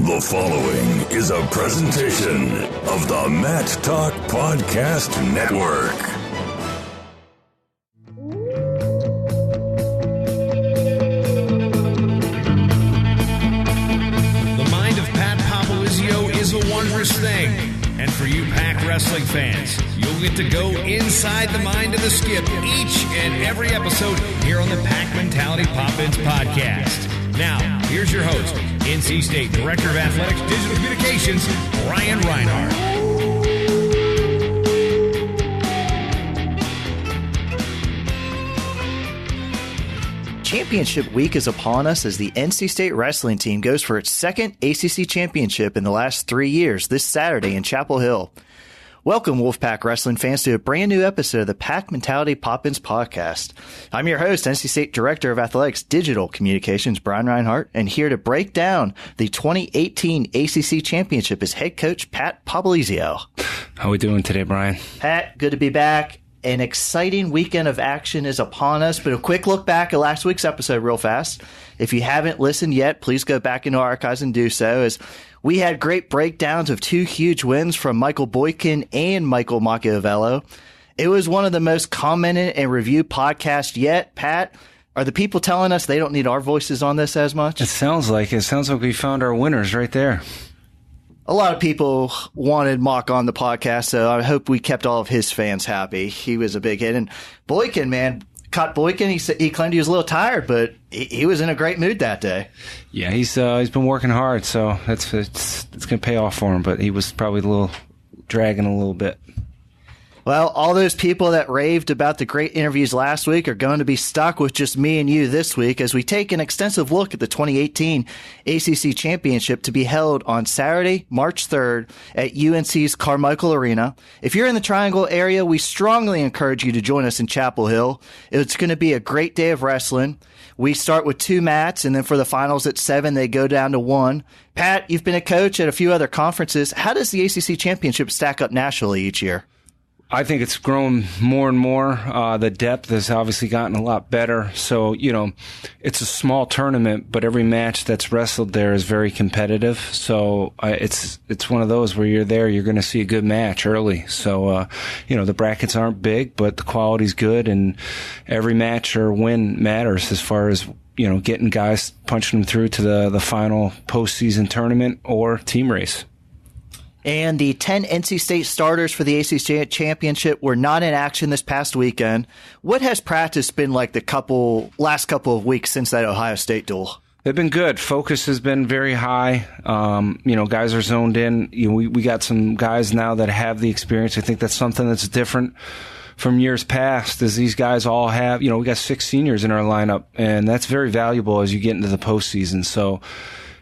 The following is a presentation of the Mat Talk Podcast Network. The mind of Pat Popolizio is a wondrous thing. And for you Pac wrestling fans, you'll get to go inside the mind of the Skip each and every episode here on the Pac Mentality Pop-Ins podcast. Now, here's your host, NC State Director of Athletics Digital Communications, Ryan Reinhardt. Championship week is upon us as the NC State wrestling team goes for its second ACC championship in the last 3 years this Saturday in Chapel Hill. Welcome, Wolfpack wrestling fans, to a brand new episode of the Pac Mentality Pop-Ins podcast. I'm your host, NC State Director of Athletics Digital Communications, Brian Reinhardt, and here to break down the 2018 ACC Championship is head coach Pat Popolizio. How are we doing today, Brian? Pat, good to be back. An exciting weekend of action is upon us, but a quick look back at last week's episode real fast. If you haven't listened yet, please go back into our archives and do so, as we had great breakdowns of two huge wins from Michael Boykin and Michael Machiavello. It was one of the most commented and reviewed podcasts yet. Pat, are the people telling us they don't need our voices on this as much? It sounds like we found our winners right there. A lot of people wanted Mock on the podcast, so I hope we kept all of his fans happy. He was a big hit. And Boykin, man, caught Boykin. He claimed he was a little tired, but he was in a great mood that day. Yeah, he's been working hard, so it's going to pay off for him, but he was probably a little dragging a little bit. Well, all those people that raved about the great interviews last week are going to be stuck with just me and you this week as we take an extensive look at the 2018 ACC Championship to be held on Saturday, March 3rd at UNC's Carmichael Arena. If you're in the Triangle area, we strongly encourage you to join us in Chapel Hill. It's going to be a great day of wrestling. We start with 2 mats, and then for the finals at 7, they go down to 1. Pat, you've been a coach at a few other conferences. How does the ACC Championship stack up nationally each year? I think it's grown more and more. The depth has obviously gotten a lot better. So, it's a small tournament, but every match that's wrestled there is very competitive. So it's one of those where you're there, you're going to see a good match early. So, the brackets aren't big, but the quality's good, and every match or win matters as far as, getting guys, punching them through to the final postseason tournament or team race. And the 10 NC State starters for the ACC Championship were not in action this past weekend. What has practice been like the last couple of weeks since that Ohio State duel? They've been good. Focus has been very high. Guys are zoned in. We got some guys now that have the experience. I think that's something that's different from years past, is these guys all have, we got 6 seniors in our lineup, and that's very valuable as you get into the postseason. So,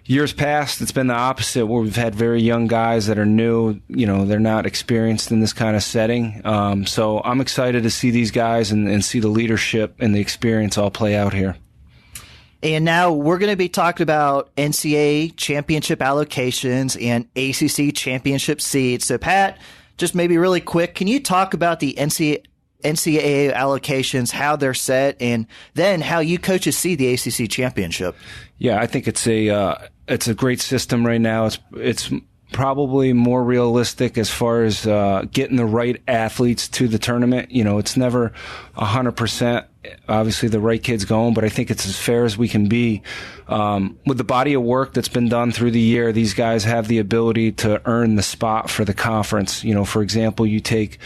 years past, it's been the opposite, where we've had very young guys that are new. They're not experienced in this kind of setting. So I'm excited to see these guys and see the leadership and the experience all play out here. And now we're going to be talking about NCAA championship allocations and ACC championship seeds. So, Pat, just maybe really quick, can you talk about the NCAA allocations, how they're set, and then how you coaches see the ACC championship? Yeah, I think it's a great system right now. It's probably more realistic as far as getting the right athletes to the tournament. It's never 100%. Obviously, the right kids going, but I think it's as fair as we can be. With the body of work that's been done through the year, these guys have the ability to earn the spot for the conference. For example, you take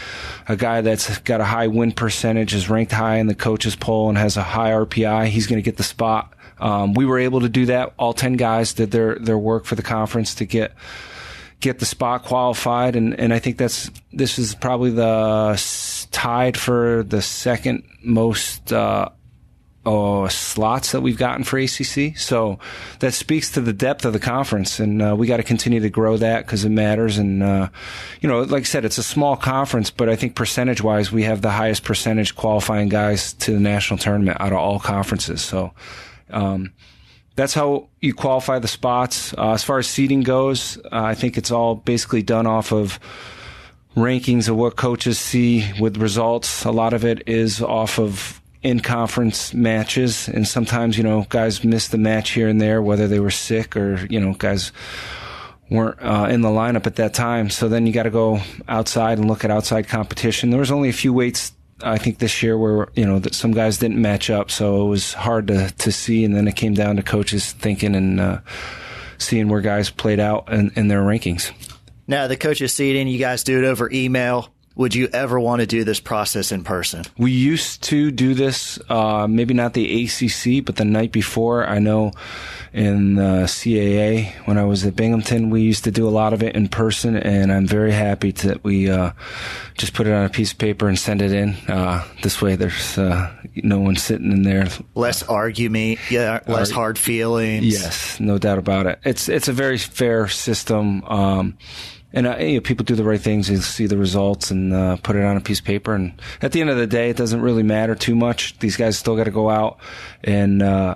a guy that's got a high win percentage, is ranked high in the coaches poll, and has a high RPI, he's going to get the spot. We were able to do that. All 10 guys did their work for the conference to get the spot qualified, and I think this is probably tied for the second most slots that we've gotten for ACC. So that speaks to the depth of the conference, and we got to continue to grow that because it matters. And like I said, it's a small conference, but I think percentage-wise, we have the highest percentage qualifying guys to the national tournament out of all conferences. So that's how you qualify the spots. As far as seeding goes, I think it's all basically done off of rankings of what coaches see with results. A lot of it is off of in-conference matches, and sometimes, guys miss the match here and there, whether they were sick or, guys weren't in the lineup at that time. So then you got to go outside and look at outside competition. There was only a few weights, I think, this year where, that some guys didn't match up. So it was hard to see. And then it came down to coaches thinking and seeing where guys played out in their rankings. Now, the coaches seeding, you guys do it over email. Would you ever want to do this process in person? We used to do this, maybe not the ACC, but the night before. I know in the CAA, when I was at Binghamton, we used to do a lot of it in person, and I'm very happy that we just put it on a piece of paper and send it in. This way there's no one sitting in there. Less argument, less hard feelings. Yes, no doubt about it. It's a very fair system. And people do the right things. You see the results and put it on a piece of paper. And at the end of the day, it doesn't really matter too much. These guys still got to go out and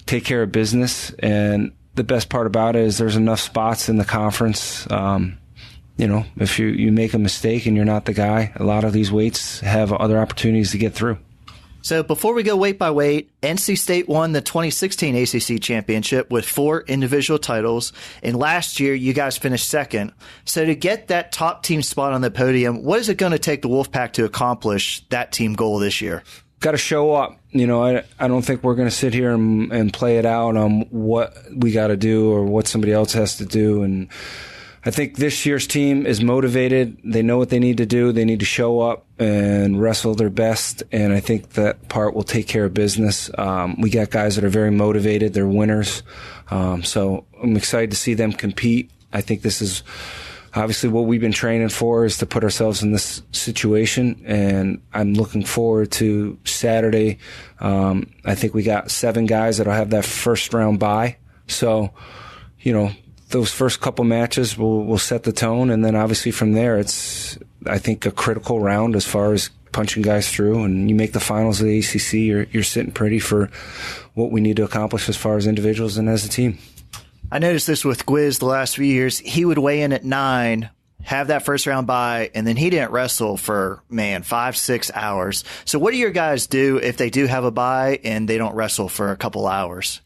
take care of business. And the best part about it is there's enough spots in the conference. If you make a mistake and you're not the guy, a lot of these weights have other opportunities to get through. So before we go weight by weight, NC State won the 2016 ACC Championship with 4 individual titles, and last year you guys finished second. So to get that top team spot on the podium, what is it going to take the Wolfpack to accomplish that team goal this year? Got to show up. I don't think we're going to sit here and play it out on what we got to do or what somebody else has to do. And I think this year's team is motivated. They know what they need to do. They need to show up and wrestle their best, and I think that part will take care of business. We got guys that are very motivated. They're winners. So I'm excited to see them compete. I think this is obviously what we've been training for, is to put ourselves in this situation, and I'm looking forward to Saturday. I think we got 7 guys that'll have that first round bye. So, those first couple matches will set the tone, and then obviously from there it's, I think, a critical round as far as punching guys through. And you make the finals of the ACC, you're sitting pretty for what we need to accomplish as far as individuals and as a team. I noticed this with Gwiz the last few years. He would weigh in at 9, have that first round bye, and then he didn't wrestle for 5-6 hours. So what do your guys do if they do have a bye and they don't wrestle for a couple hours?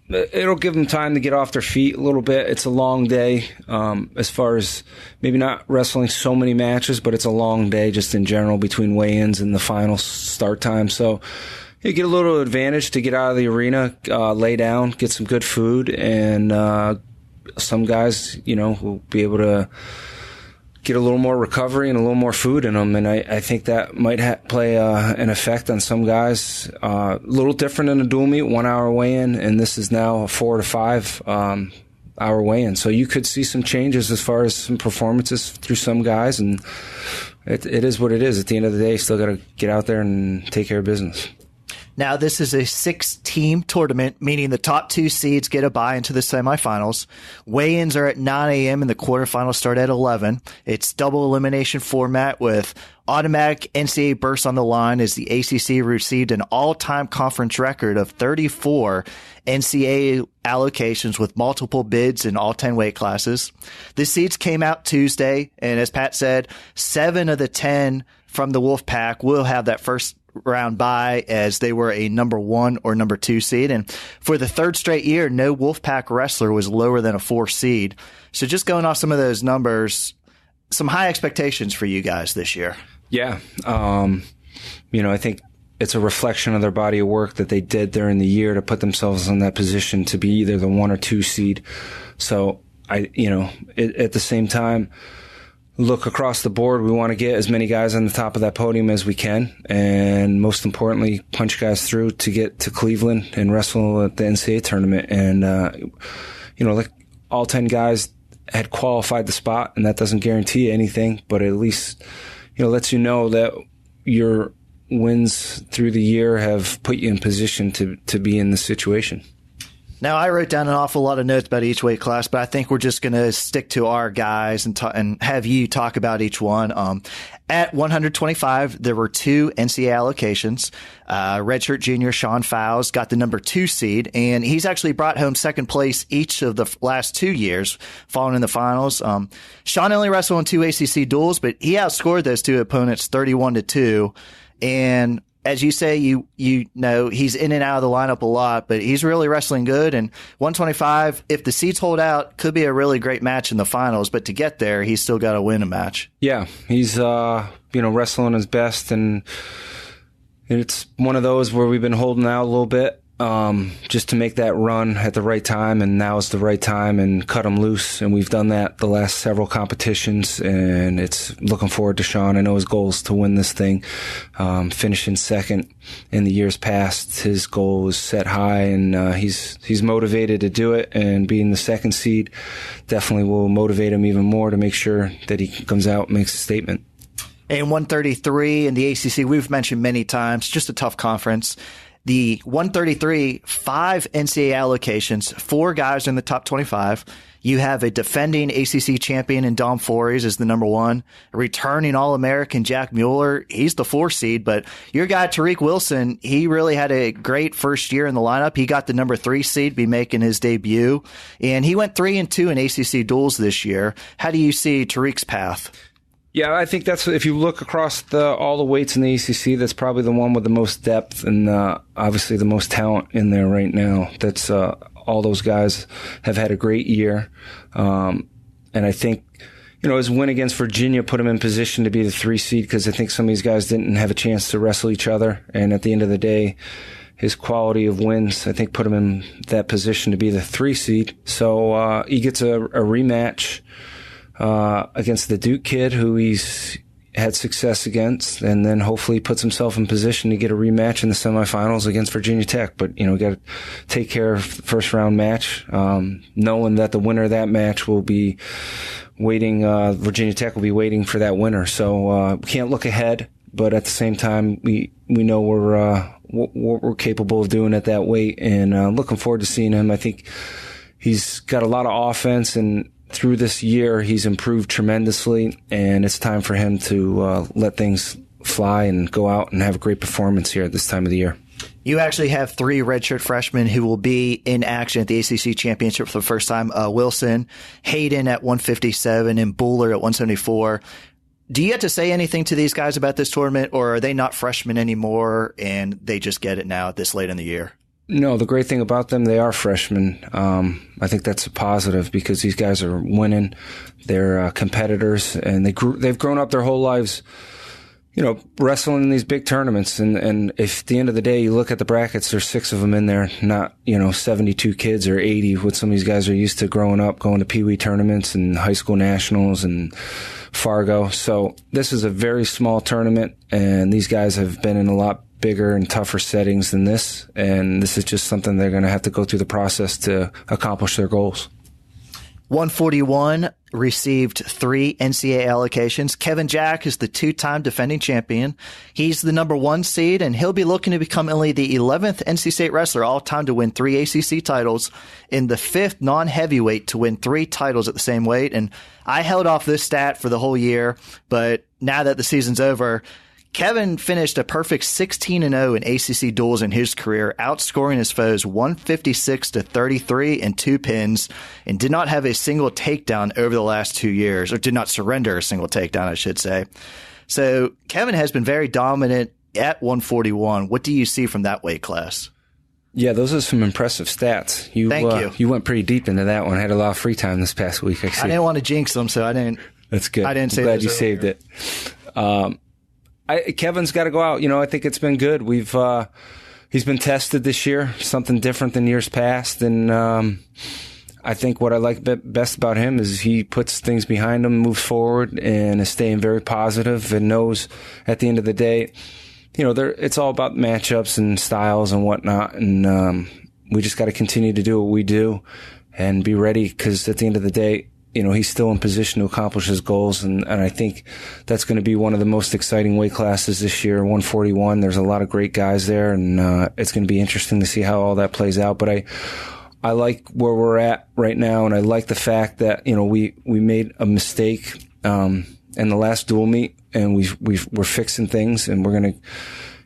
It'll give them time to get off their feet a little bit. It's a long day, as far as maybe not wrestling so many matches, but it's a long day just in general between weigh-ins and the final start time. So you get a little advantage to get out of the arena, lay down, get some good food, and some guys, will be able to get a little more recovery and a little more food in them. And I think that might play an effect on some guys. A little different than a dual meet, 1 hour weigh-in, and this is now a 4 to 5 hour weigh-in. So you could see some changes as far as some performances through some guys, and it is what it is. At the end of the day, you still got to get out there and take care of business. Now, this is a 6-team tournament, meaning the top 2 seeds get a bye into the semifinals. Weigh-ins are at 9 a.m. and the quarterfinals start at 11. It's double elimination format with automatic NCAA bursts on the line, as the ACC received an all-time conference record of 34 NCAA allocations with multiple bids in all 10 weight classes. The seeds came out Tuesday, and as Pat said, 7 of the 10 from the Wolfpack will have that first round bye, as they were a number 1 or number 2 seed. And for the 3rd straight year, no Wolfpack wrestler was lower than a 4 seed. So just going off some of those numbers, some high expectations for you guys this year. Yeah. I think it's a reflection of their body of work that they did during the year to put themselves in that position to be either the 1 or 2 seed. So at the same time, look across the board. We want to get as many guys on the top of that podium as we can, and most importantly, punch guys through to get to Cleveland and wrestle at the NCAA tournament. And like all 10 guys had qualified the spot, and that doesn't guarantee anything, but at least lets you know that your wins through the year have put you in position to be in this situation. Now, I wrote down an awful lot of notes about each weight class, but I think we're just going to stick to our guys and have you talk about each one. At 125, there were 2 NCAA allocations. Redshirt junior Sean Fowles got the number 2 seed, and he's actually brought home second place each of the last 2 years, falling in the finals. Sean only wrestled in 2 ACC duels, but he outscored those 2 opponents 31-2. And as you say, you know, he's in and out of the lineup a lot, but he's really wrestling good. And 125, if the seeds hold out, could be a really great match in the finals. But to get there, he's still got to win a match. Yeah, he's wrestling his best, and it's one of those where we've been holding out a little bit. Just to make that run at the right time, and now is the right time, and cut him loose. And we've done that the last several competitions, and it's looking forward to Sean. I know his goal is to win this thing, finishing second in the years past. His goal was set high, and he's motivated to do it, and being the second seed definitely will motivate him even more to make sure that he comes out and makes a statement. And 133 in the ACC, we've mentioned many times, just a tough conference. The 133, 5 NCAA allocations, 4 guys in the top 25. You have a defending ACC champion in Dom Flores as the number 1, a returning All-American Jack Mueller. He's the 4 seed, but your guy, Tariq Wilson, he really had a great first year in the lineup. He got the number 3 seed, be making his debut, and he went 3-2 in ACC duels this year. How do you see Tariq's path? Yeah, I think that's, if you look across all the weights in the ACC, that's probably the one with the most depth and obviously the most talent in there right now. That's all those guys have had a great year. And I think, his win against Virginia put him in position to be the 3 seed, because I think some of these guys didn't have a chance to wrestle each other. And at the end of the day, his quality of wins, I think, put him in that position to be the 3 seed. So he gets a rematch against the Duke kid who he's had success against, and then hopefully puts himself in position to get a rematch in the semifinals against Virginia Tech. But, we got to take care of the first round match, knowing that the winner of that match will be waiting, Virginia Tech will be waiting for that winner. So, we can't look ahead, but at the same time, we know what we're capable of doing at that weight, and, looking forward to seeing him. I think he's got a lot of offense, and through this year, he's improved tremendously, and it's time for him to let things fly and go out and have a great performance here at this time of the year. You actually have 3 redshirt freshmen who will be in action at the ACC Championship for the first time. Wilson, Hayden at 157, and Buller at 174. Do you have to say anything to these guys about this tournament, or are they not freshmen anymore and they just get it now at this late in the year? No, the great thing about them, they are freshmen. I think that's a positive, because these guys are winning. They're competitors, and they've grown up their whole lives, wrestling in these big tournaments. And if at the end of the day you look at the brackets, there's 6 of them in there, not 72 kids or 80. What some of these guys are used to growing up, going to Pee Wee tournaments and high school nationals and Fargo. So this is a very small tournament, and these guys have been in a lot bigger and tougher settings than this, and this is just something they're going to have to go through the process to accomplish their goals. 141 received 3 NCAA allocations. Kevin Jack is the 2-time defending champion. He's the number 1 seed, and he'll be looking to become only the 11th NC State wrestler all time to win 3 ACC titles, and the 5th non-heavyweight to win 3 titles at the same weight. And I held off this stat for the whole year, but now that the season's over, Kevin finished a perfect 16-0 in ACC duels in his career, outscoring his foes 156-33 and 2 pins, and did not have a single takedown over the last 2 years, or did not surrender a single takedown, I should say. So Kevin has been very dominant at 141. What do you see from that weight class? Yeah, those are some impressive stats. Thank you. You went pretty deep into that one. Had a lot of free time this past week. I didn't want to jinx them, so I didn't. That's good. I didn't say I'm glad you saved it. Kevin's got to go out. I think it's been good. He's been tested this year, something different than years past. And, I think what I like best about him is he puts things behind him, moves forward, and is staying very positive, and knows at the end of the day, it's all about matchups and styles and whatnot. And, we just got to continue to do what we do and be ready, because at the end of the day, he's still in position to accomplish his goals. And I think that's going to be one of the most exciting weight classes this year, 141. There's a lot of great guys there, and it's going to be interesting to see how all that plays out. But I like where we're at right now, and I like the fact that, we made a mistake in the last dual meet, and we're fixing things, and we're going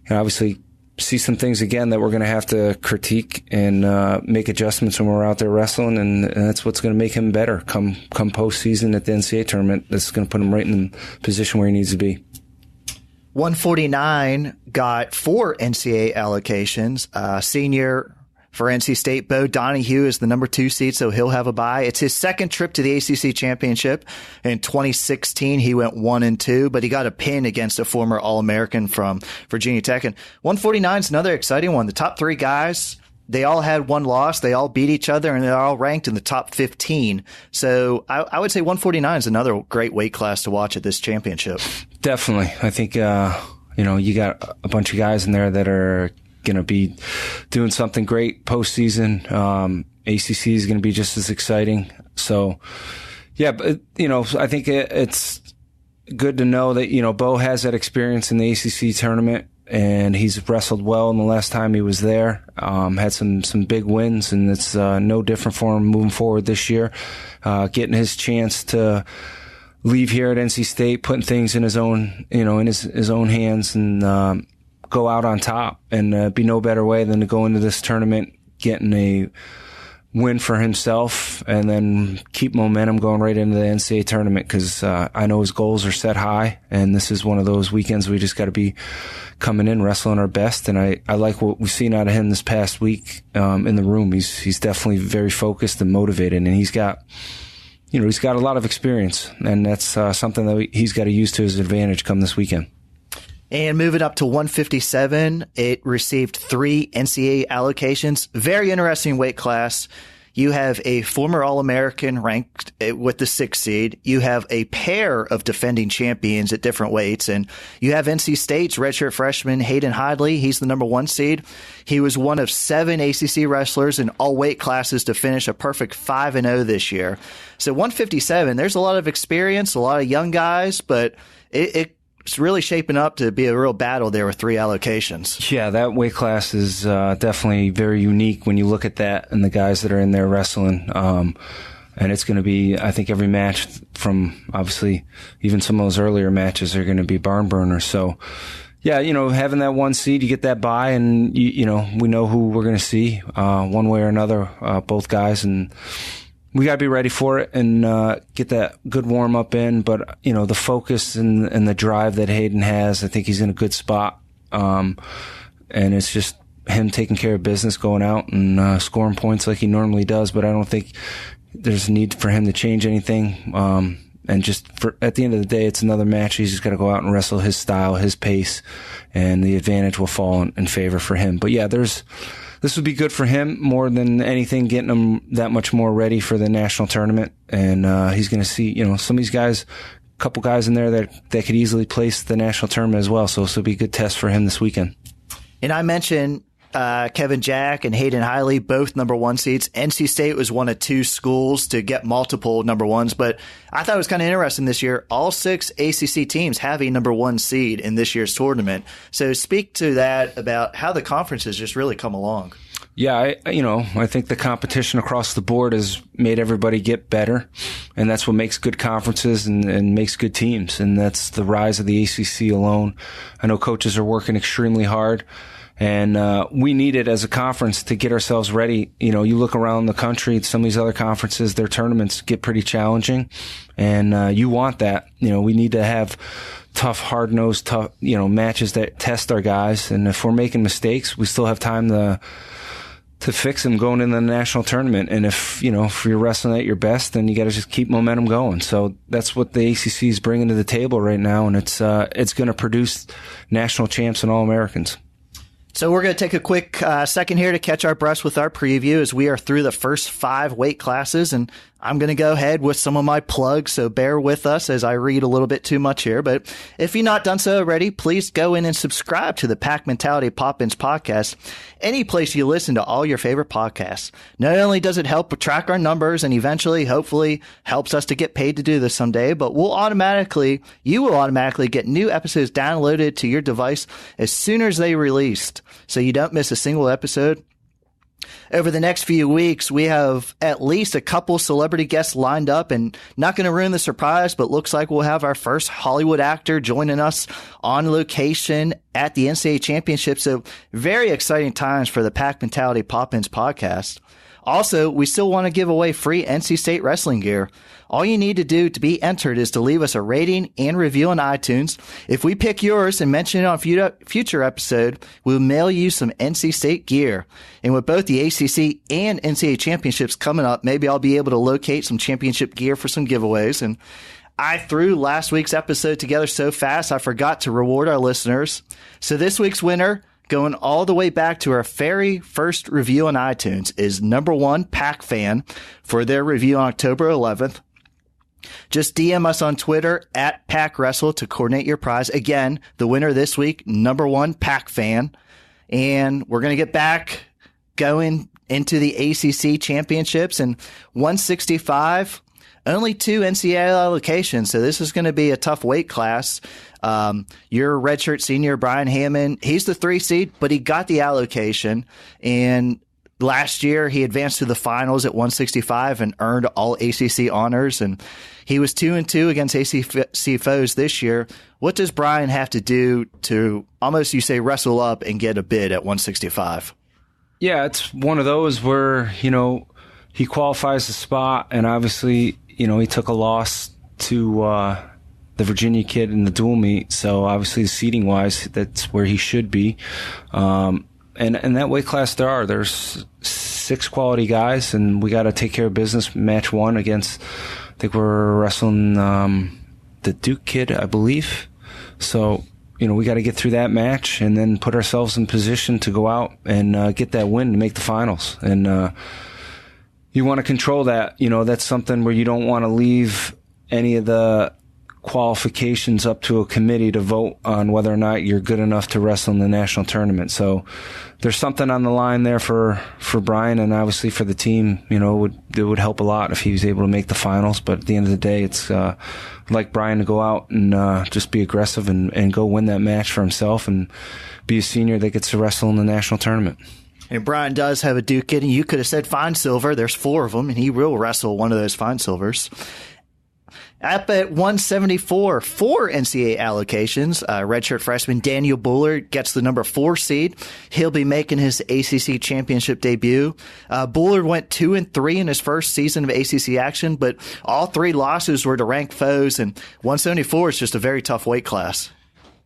to obviously see some things again that we're going to have to critique and make adjustments when we're out there wrestling, and that's what's going to make him better come postseason at the NCAA tournament. That's going to put him right in the position where he needs to be. 149 got 4 NCAA allocations. Senior for NC State, Bo Donahue is the number 2 seed, so he'll have a bye. It's his second trip to the ACC Championship. In 2016, he went 1-2, but he got a pin against a former All-American from Virginia Tech. And 149 is another exciting one. The top 3 guys, they all had one loss. They all beat each other, and they're all ranked in the top 15. So I would say 149 is another great weight class to watch at this championship. Definitely. I think, you got a bunch of guys in there that are going to be doing something great postseason. ACC is going to be just as exciting. So, yeah, but, I think it's good to know that, Bo has that experience in the ACC tournament, and he's wrestled well in the last time he was there. Had some big wins, and it's no different for him moving forward this year. Getting his chance to leave here at NC State, putting things in his own, in his own hands, and go out on top, and be no better way than to go into this tournament getting a win for himself, and then keep momentum going right into the NCAA tournament, because I know his goals are set high, and this is one of those weekends we just got to be coming in wrestling our best. And I like what we've seen out of him this past week in the room. He's definitely very focused and motivated, and he's got a lot of experience, and that's something that he's got to use to his advantage come this weekend. And moving up to 157, it received 3 NCAA allocations. Very interesting weight class. You have a former All-American ranked with the 6th seed. You have a pair of defending champions at different weights. And you have NC State's redshirt freshman Hayden Hidley. He's the number 1 seed. He was one of 7 ACC wrestlers in all weight classes to finish a perfect 5-0 this year. So 157, there's a lot of experience, a lot of young guys, but it's really shaping up to be a real battle there with 3 allocations. Yeah, that weight class is definitely very unique when you look at that and the guys that are in there wrestling. And it's going to be, I think, every match from, obviously, even some of those earlier matches are going to be barn burners. So, yeah, having that 1 seed, you get that bye, and, we know who we're going to see one way or another, both guys. And we got to be ready for it and get that good warm up in. But, the focus and the drive that Hayden has, I think he's in a good spot. And it's just him taking care of business, going out and scoring points like he normally does. But I don't think there's a need for him to change anything. And just at the end of the day, it's another match. He's just got to go out and wrestle his style, his pace, and the advantage will fall in favor for him. But yeah, this would be good for him more than anything, getting him that much more ready for the national tournament. And he's going to see, some of these guys, a couple guys in there that could easily place the national tournament as well. So this will be a good test for him this weekend. And I mentioned Kevin Jack and Hayden Hidley, both number 1 seeds. NC State was one of 2 schools to get multiple number 1s, but I thought it was kind of interesting this year. All 6 ACC teams have a number 1 seed in this year's tournament. So speak to that about how the conference has just really come along. Yeah, I think the competition across the board has made everybody get better, and that's what makes good conferences and makes good teams, and that's the rise of the ACC alone. I know coaches are working extremely hard, and we need it as a conference to get ourselves ready. You look around the country, some of these other conferences, their tournaments get pretty challenging, and you want that. We need to have tough, hard-nosed, matches that test our guys, and if we're making mistakes, we still have time to fix them going into the national tournament. And if you're wrestling at your best, then you got to just keep momentum going. So that's what the ACC is bringing to the table right now, and it's going to produce national champs and All-Americans. So we're going to take a quick second here to catch our breaths with our preview as we are through the first 5 weight classes, and I'm going to go ahead with some of my plugs, so bear with us as I read a little bit too much here. But if you've not done so already, please go in and subscribe to the Pack Mentality Pop-Ins podcast, any place you listen to all your favorite podcasts. Not only does it help track our numbers and eventually, hopefully, helps us to get paid to do this someday, but you will automatically get new episodes downloaded to your device as soon as they released, so you don't miss a single episode. Over the next few weeks, we have at least a couple celebrity guests lined up, and not going to ruin the surprise, but looks like we'll have our first Hollywood actor joining us on location at the NCAA Championships. So very exciting times for the Pack Mentality Pop-Ins podcast. Also, we still want to give away free NC State wrestling gear. All you need to do to be entered is to leave us a rating and review on iTunes. If we pick yours and mention it on a future episode, we'll mail you some NC State gear. And with both the ACC and NCAA championships coming up, maybe I'll be able to locate some championship gear for some giveaways. And I threw last week's episode together so fast I forgot to reward our listeners. So this week's winner, going all the way back to our very first review on iTunes, is number 1 Pack Fan for their review on October 11th. Just DM us on Twitter at PackWrestle to coordinate your prize. Again, the winner this week, number 1 Pack Fan. And we're going to get back going into the ACC Championships. And 165, only 2 NCAA allocations. So this is going to be a tough weight class. Your redshirt senior, Brian Hammond, he's the 3 seed, but he got the allocation. And last year, he advanced to the finals at 165 and earned all ACC honors. And he was 2-2 against ACC foes this year. What does Brian have to do to almost, you say, wrestle up and get a bid at 165? Yeah, it's one of those where, he qualifies the spot, and obviously, he took a loss to the Virginia kid in the dual meet. So obviously, seating-wise, that's where he should be. And that weight class, there's 6 quality guys, and we got to take care of business. Match 1 against, I think we're wrestling the Duke kid, I believe. So, we got to get through that match and then put ourselves in position to go out and get that win to make the finals. And you want to control that. That's something where you don't want to leave any of the qualifications up to a committee to vote on whether or not you're good enough to wrestle in the national tournament. So there's something on the line there for Brian, and obviously for the team. It would help a lot if he was able to make the finals. But at the end of the day, it's like Brian to go out and just be aggressive and go win that match for himself and be a senior that gets to wrestle in the national tournament. And Brian does have a Duke kid, and you could have said fine silver. There's 4 of them, and he will wrestle one of those fine silvers. Up at 174, 4 NCAA allocations. Redshirt freshman Daniel Bullard gets the number 4 seed. He'll be making his ACC championship debut. Bullard went 2-3 in his first season of ACC action, but all 3 losses were to ranked foes, and 174 is just a very tough weight class.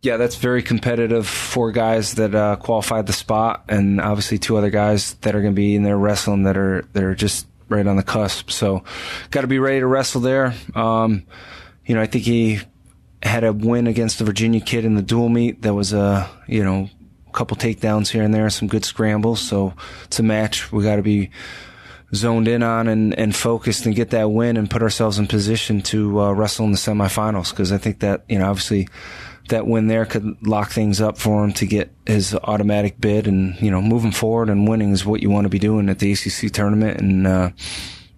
Yeah, that's very competitive. 4 guys that qualified the spot, and obviously 2 other guys that are going to be in there wrestling that are just right on the cusp. So got to be ready to wrestle there. I think he had a win against the Virginia kid in the dual meet. That was a couple takedowns here and there, some good scrambles. So it's a match we got to be zoned in on and focused and get that win and put ourselves in position to wrestle in the semifinals. Because I think that, obviously that win there could lock things up for him to get his automatic bid. And, moving forward and winning is what you want to be doing at the ACC tournament. And,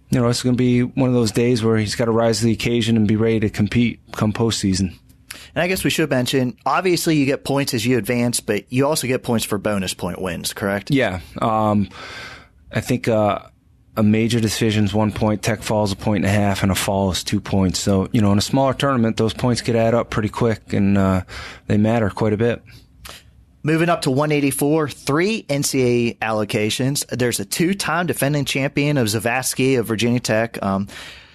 it's going to be one of those days where he's got to rise to the occasion and be ready to compete come postseason. And I guess we should mention, obviously you get points as you advance, but you also get points for bonus point wins, correct? Yeah. I think a major decision's 1 point, tech falls 1.5 points, and a fall is 2 points. So, in a smaller tournament, those points could add up pretty quick, and they matter quite a bit. Moving up to 184, 3 NCAA allocations. There's a 2-time defending champion of Zavasky of Virginia Tech.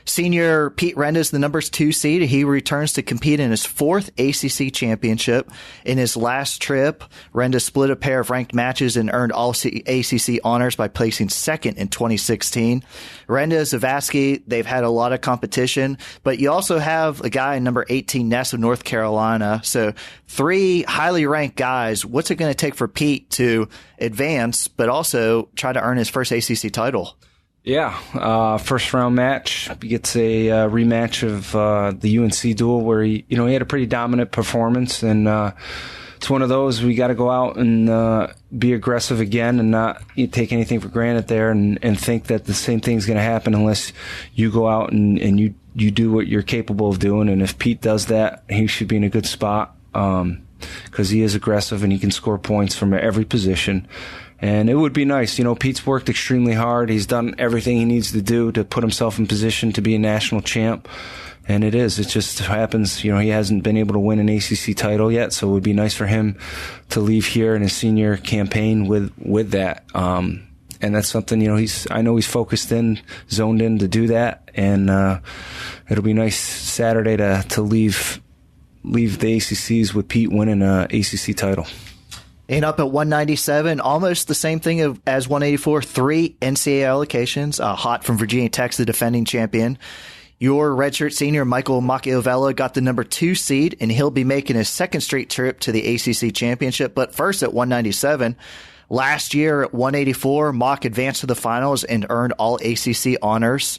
Senior Pete Renda's the number 2 seed. He returns to compete in his 4th ACC championship. In his last trip, Renda split a pair of ranked matches and earned all ACC honors by placing 2nd in 2016. Renda, Zavasky, they've had a lot of competition, but you also have a guy number 18, Ness of North Carolina. So 3 highly ranked guys. What's it going to take for Pete to advance, but also try to earn his first ACC title? Yeah, first round match. He gets a rematch of the UNC duel where he had a pretty dominant performance, and it's one of those we got to go out and be aggressive again and not take anything for granted there and think that the same thing's going to happen unless you go out and you do what you're capable of doing. And if Pete does that, he should be in a good spot because he is aggressive and he can score points from every position. And it would be nice. Pete's worked extremely hard. He's done everything he needs to do to put himself in position to be a national champ. And it just happens, he hasn't been able to win an ACC title yet. So it would be nice for him to leave here in his senior campaign with that. And And that's something, I know he's focused in, zoned in to do that. And it'll be nice Saturday to leave the ACCs with Pete winning an ACC title. And up at 197, almost the same thing as 184, 3 NCAA allocations. Hot from Virginia Tech, the defending champion. Your redshirt senior, Michael Macchiavello, got the number 2 seed, and he'll be making his second straight trip to the ACC Championship. But first at 197, last year at 184, Mock advanced to the finals and earned all ACC honors.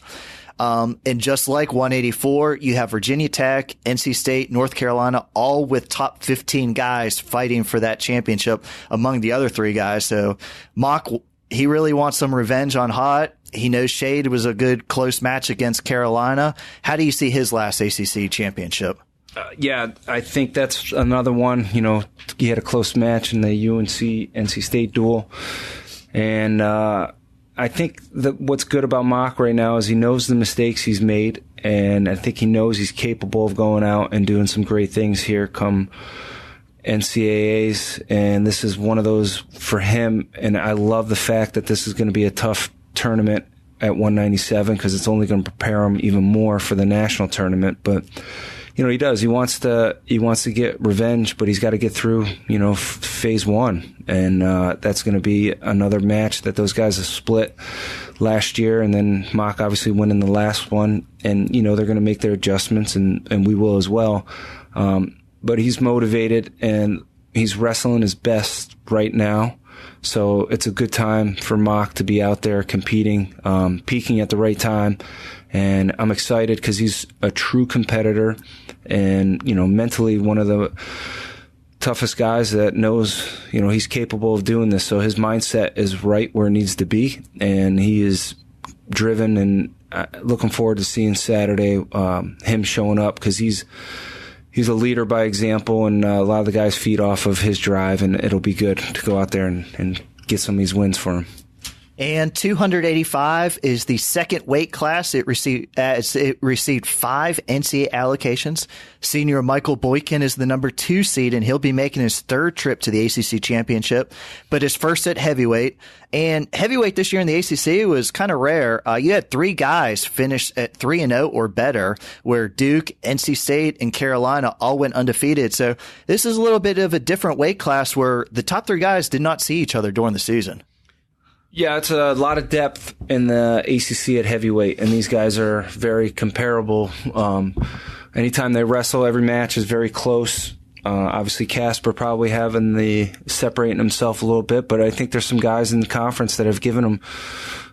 And just like 184, you have Virginia Tech, NC State, North Carolina, all with top 15 guys fighting for that championship among the other 3 guys. So Mock, he really wants some revenge on Hot. He knows Shade was a good close match against Carolina. How do you see his last ACC championship? Yeah, I think that's another one. He had a close match in the UNC-NC State duel. And I think that what's good about Mock right now is he knows the mistakes he's made, and I think he knows he's capable of going out and doing some great things here come NCAAs, and this is one of those for him. And I love the fact that this is going to be a tough tournament at 197 because it's only going to prepare him even more for the national tournament. But he does. He wants to get revenge, but he's got to get through phase 1, and that's going to be another match that those guys have split last year, and then Mock obviously winning the last one, and they're going to make their adjustments, and we will as well. But he's motivated and he's wrestling his best right now. So it's a good time for Mock to be out there competing, peaking at the right time. And I'm excited because he's a true competitor and, mentally one of the toughest guys that knows, he's capable of doing this. So his mindset is right where it needs to be. And he is driven, and looking forward to seeing Saturday, him showing up because he's a leader by example, and a lot of the guys feed off of his drive, and it'll be good to go out there and get some of these wins for him. And 285 is the second weight class. It received 5 NCAA allocations. Senior Michael Boykin is the number 2 seed, and he'll be making his 3rd trip to the ACC Championship, but his first at heavyweight. And heavyweight this year in the ACC was kind of rare. You had 3 guys finish at 3-0 or better, where Duke, NC State, and Carolina all went undefeated. So this is a little bit of a different weight class where the top 3 guys did not see each other during the season. Yeah, it's a lot of depth in the ACC at heavyweight, and these guys are very comparable. Anytime they wrestle, every match is very close. Obviously, Casper probably separating himself a little bit, but I think there's some guys in the conference that have given him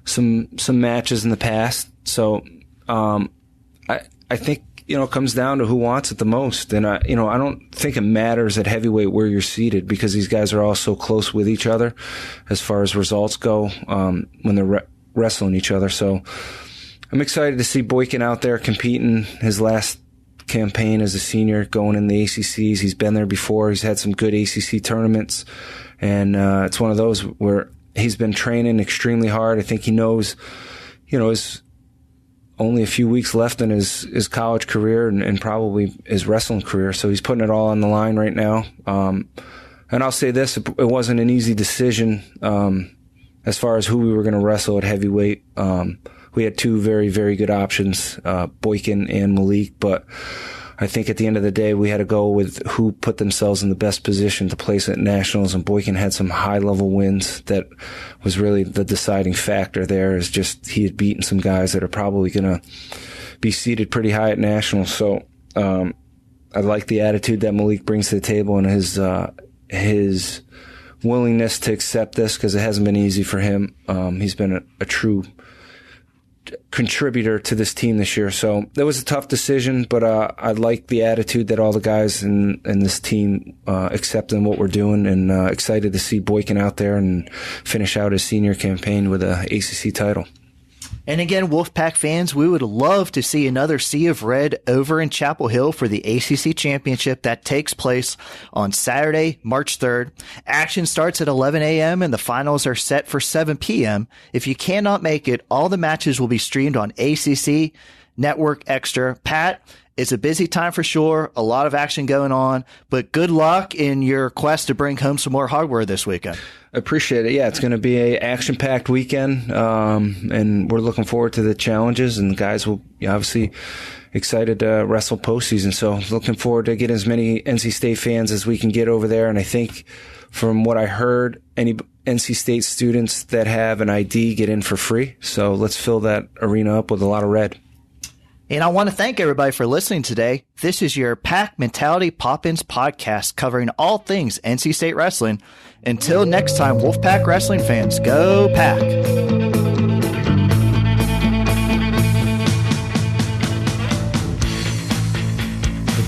some matches in the past. So I think it comes down to who wants it the most. And I don't think it matters at heavyweight where you're seated because these guys are all so close with each other as far as results go when they're wrestling each other. So I'm excited to see Boykin out there competing his last campaign as a senior going in the ACCs. He's been there before. He's had some good ACC tournaments. And it's one of those where he's been training extremely hard. I think he knows, his only a few weeks left in his college career and probably his wrestling career. So he's putting it all on the line right now. And I'll say this, it wasn't an easy decision as far as who we were going to wrestle at heavyweight. We had 2 very, very good options, Boykin and Malik, but I think at the end of the day, we had to go with who put themselves in the best position to place at nationals, and Boykin had some high-level wins that was really the deciding factor there, is just he had beaten some guys that are probably going to be seated pretty high at nationals. So I like the attitude that Malik brings to the table and his willingness to accept this because it hasn't been easy for him. He's been a true contributor to this team this year. So that was a tough decision, but I like the attitude that all the guys in this team accepting what we're doing, and excited to see Boykin out there and finish out his senior campaign with a ACC title. And again, Wolfpack fans, we would love to see another Sea of Red over in Chapel Hill for the ACC Championship that takes place on Saturday, March 3rd. Action starts at 11 a.m. and the finals are set for 7 p.m. If you cannot make it, all the matches will be streamed on ACC Network Extra. Pat, it's a busy time for sure, a lot of action going on, but good luck in your quest to bring home some more hardware this weekend. Appreciate it. Yeah, it's going to be a action-packed weekend, and we're looking forward to the challenges, and the guys will obviously excited to wrestle postseason. So looking forward to getting as many NC State fans as we can get over there. And I think from what I heard, any NC State students that have an ID get in for free. So let's fill that arena up with a lot of red. And I want to thank everybody for listening today. This is your Pack Mentality Pop-Ins podcast covering all things NC State wrestling. Until next time, Wolfpack wrestling fans, go Pack! The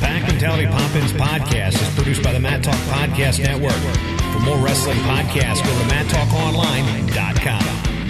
Pack Mentality Pop-Ins podcast is produced by the Mat Talk Podcast Network. For more wrestling podcasts, go to MatTalkOnline.com.